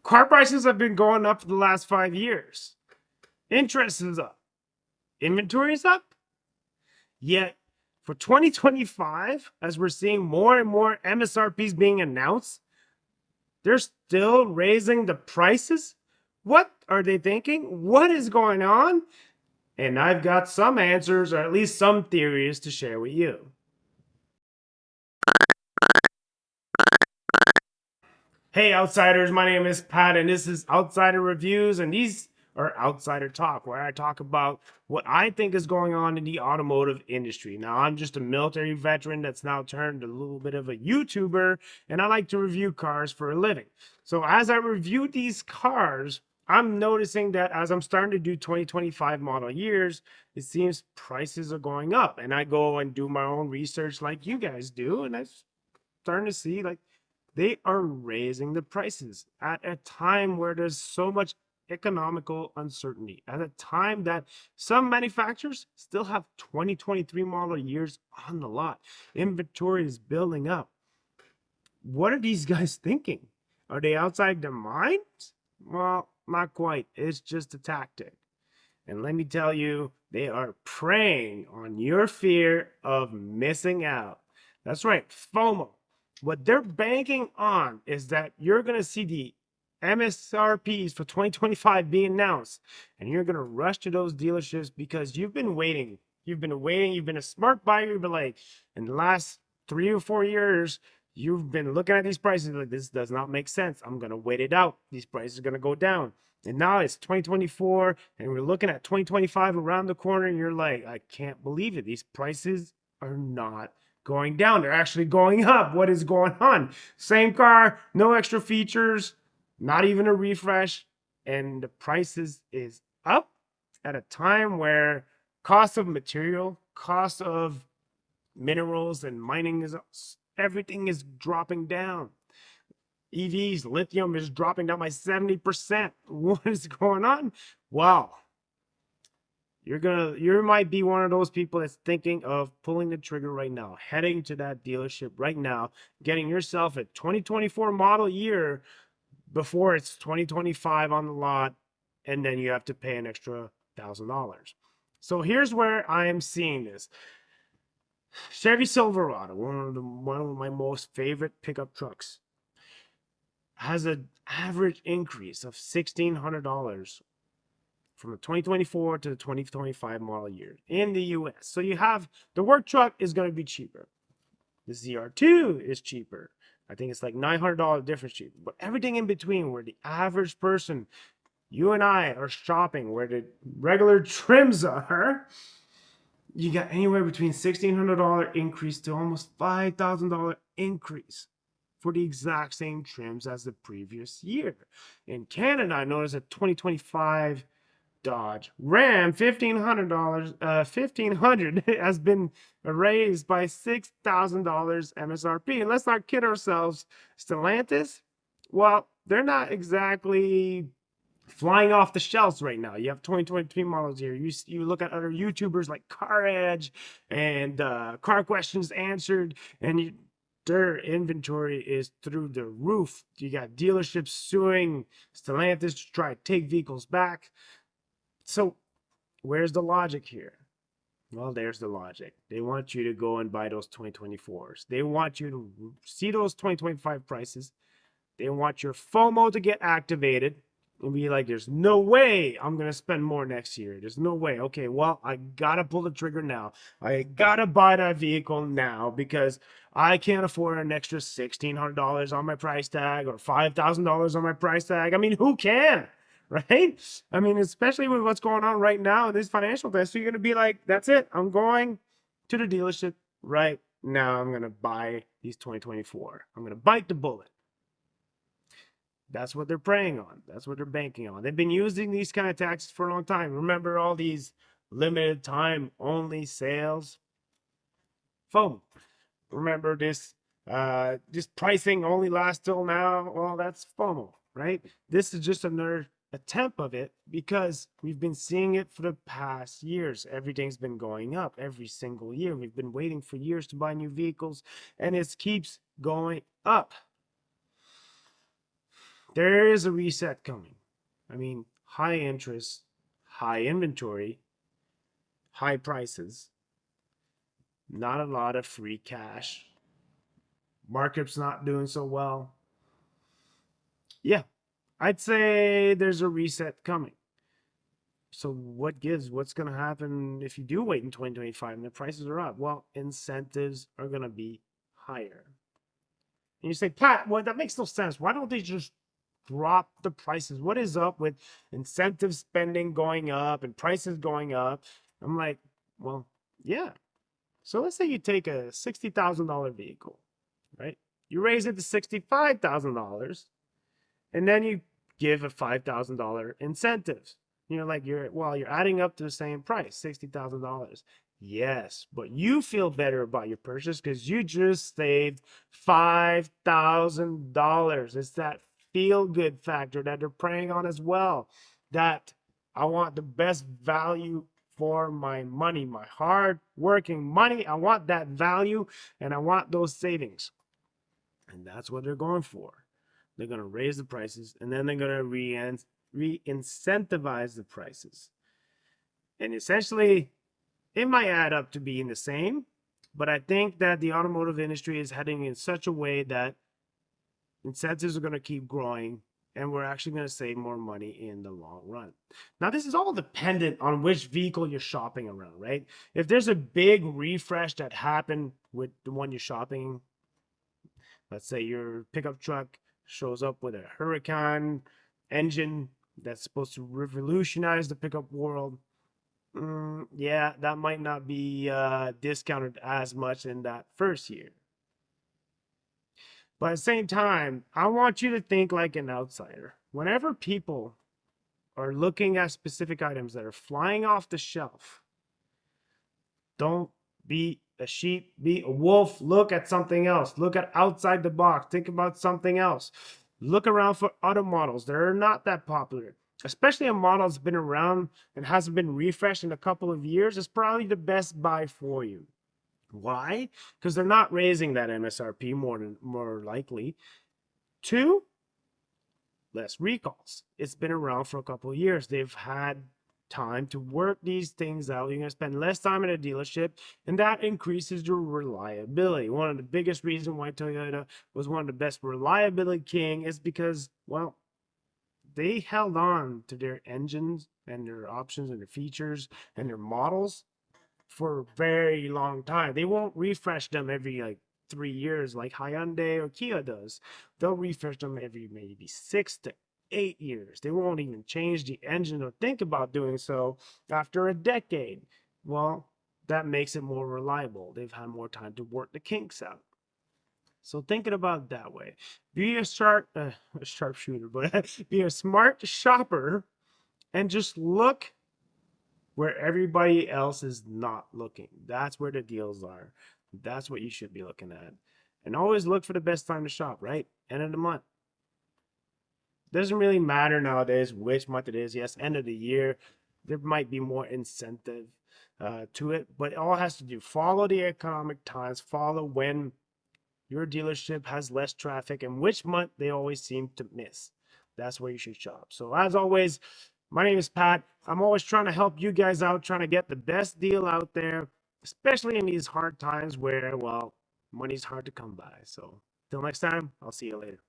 Car prices have been going up for the last 5 years. Interest is up. Inventory is up. Yet for 2025, as we're seeing more and more MSRPs being announced, they're still raising the prices. What are they thinking? What is going on? And I've got some answers, or at least some theories, to share with you. Hey, outsiders, my name is Pat, and this is Outsider Reviews, and these are Outsider Talk, where I talk about what I think is going on in the automotive industry. Now, I'm just a military veteran that's now turned a little bit of a YouTuber, and I like to review cars for a living. So, as I review these cars, I'm noticing that as I'm starting to do 2025 model years, it seems prices are going up, and I go and do my own research like you guys do, and I'm starting to see like they are raising the prices at a time where there's so much economical uncertainty, at a time that some manufacturers still have 2023 model years on the lot. Inventory is building up. What are these guys thinking? Are they outside their minds? Well, not quite. It's just a tactic. And let me tell you, they are preying on your fear of missing out. That's right, FOMO. What they're banking on is that you're going to see the MSRPs for 2025 being announced, and you're going to rush to those dealerships because you've been waiting. You've been a smart buyer. You've been like, in the last 3 or 4 years, you've been looking at these prices like, this does not make sense. I'm going to wait it out. These prices are going to go down. And now it's 2024, and we're looking at 2025 around the corner, and you're like, I can't believe it. These prices are not going down. They're actually going up. What is going on? Same car, no extra features, not even a refresh, and the prices is up at a time where cost of material, cost of minerals and mining is everything is dropping down. EVs, lithium is dropping down by 70%. What is going on? Wow. You might be one of those people that's thinking of pulling the trigger right now, heading to that dealership right now, getting yourself a 2024 model year before it's 2025 on the lot, and then you have to pay an extra $1,000. So here's where I am seeing this. Chevy Silverado, one of my most favorite pickup trucks, has an average increase of $1,600 from the 2024 to the 2025 model year in the US. So you have the work truck is going to be cheaper. The ZR2 is cheaper. I think it's like $900 difference cheaper. But everything in between, where the average person, you and I, are shopping, where the regular trims are, you got anywhere between $1,600 increase to almost $5,000 increase for the exact same trims as the previous year. In Canada, I noticed that 2025 Dodge Ram $1,500 has been raised by $6,000 MSRP. And let's not kid ourselves, Stellantis, well, they're not exactly flying off the shelves right now. You have 2023 models here. You look at other YouTubers like Car Edge and Car Questions Answered, and their inventory is through the roof. You got dealerships suing Stellantis to try to take vehicles back. So where's the logic here? Well, there's the logic. They want you to go and buy those 2024s. They want you to see those 2025 prices. They want your FOMO to get activated and be like, there's no way I'm going to spend more next year. There's no way. Okay, well, I got to pull the trigger now. I got to buy that vehicle now because I can't afford an extra $1,600 on my price tag or $5,000 on my price tag. I mean, who can? Right? I mean, especially with what's going on right now in this financial test, so you're going to be like, that's it. I'm going to the dealership right now. I'm going to buy these 2024. I'm going to bite the bullet. That's what they're preying on. That's what they're banking on. They've been using these kind of taxes for a long time. Remember all these limited time only sales? FOMO. Remember this pricing only lasts till now? Well, that's FOMO, right? This is just another attempt of it because we've been seeing it for the past years. Everything's been going up every single year. We've been waiting for years to buy new vehicles, and it keeps going up. There is a reset coming. I mean, high interest, high inventory, high prices, not a lot of free cash, market's not doing so well. Yeah, I'd say there's a reset coming. So what gives? What's going to happen if you do wait in 2025 and the prices are up? Well, incentives are going to be higher. And you say, Pat, well, that makes no sense. Why don't they just drop the prices? What is up with incentive spending going up and prices going up? I'm like, well, yeah. So let's say you take a $60,000 vehicle, right? You raise it to $65,000 and then you give a $5,000 incentive. Like you're adding up to the same price, $60,000. Yes, but you feel better about your purchase because you just saved $5,000. It's that feel good factor that they're preying on as well. That I want the best value for my money, my hard working money. I want that value and I want those savings. And that's what they're going for. They're going to raise the prices and then they're going to re-incentivize the prices. And essentially, it might add up to being the same, but I think that the automotive industry is heading in such a way that incentives are going to keep growing and we're actually going to save more money in the long run. Now, this is all dependent on which vehicle you're shopping around, right? If there's a big refresh that happened with the one you're shopping, let's say your pickup truck shows up with a Huracan engine that's supposed to revolutionize the pickup world. Yeah, that might not be discounted as much in that first year. But at the same time, I want you to think like an outsider. Whenever people are looking at specific items that are flying off the shelf, don't be a sheep, be a wolf. Look at something else. Look at outside the box. Think about something else. Look around for other models that are not that popular. Especially a model that's been around and hasn't been refreshed in a couple of years, is probably the best buy for you. Why? Because they're not raising that MSRP more likely. Two, less recalls. It's been around for a couple of years. They've had time to work these things out. You're going to spend less time at a dealership, and that increases your reliability. One of the biggest reasons why Toyota was one of the best reliability king is because, well, they held on to their engines and their options and their features and their models for a very long time. They won't refresh them every 3 years like Hyundai or Kia does. They'll refresh them every maybe 6 to 8 years. They won't even change the engine or think about doing so after a decade. Well, that makes it more reliable. They've had more time to work the kinks out. So thinking about it that way, be a sharpshooter, but be a smart shopper and just look where everybody else is not looking. That's where the deals are. That's what you should be looking at. And always look for the best time to shop, right? End of the month. Doesn't really matter nowadays which month it is. Yes, end of the year, there might be more incentive to it, but it all has to do. Follow the economic times, follow when your dealership has less traffic and which month they always seem to miss. That's where you should shop. So as always, my name is Pat. I'm always trying to help you guys out, trying to get the best deal out there, especially in these hard times where, well, money's hard to come by. So till next time, I'll see you later.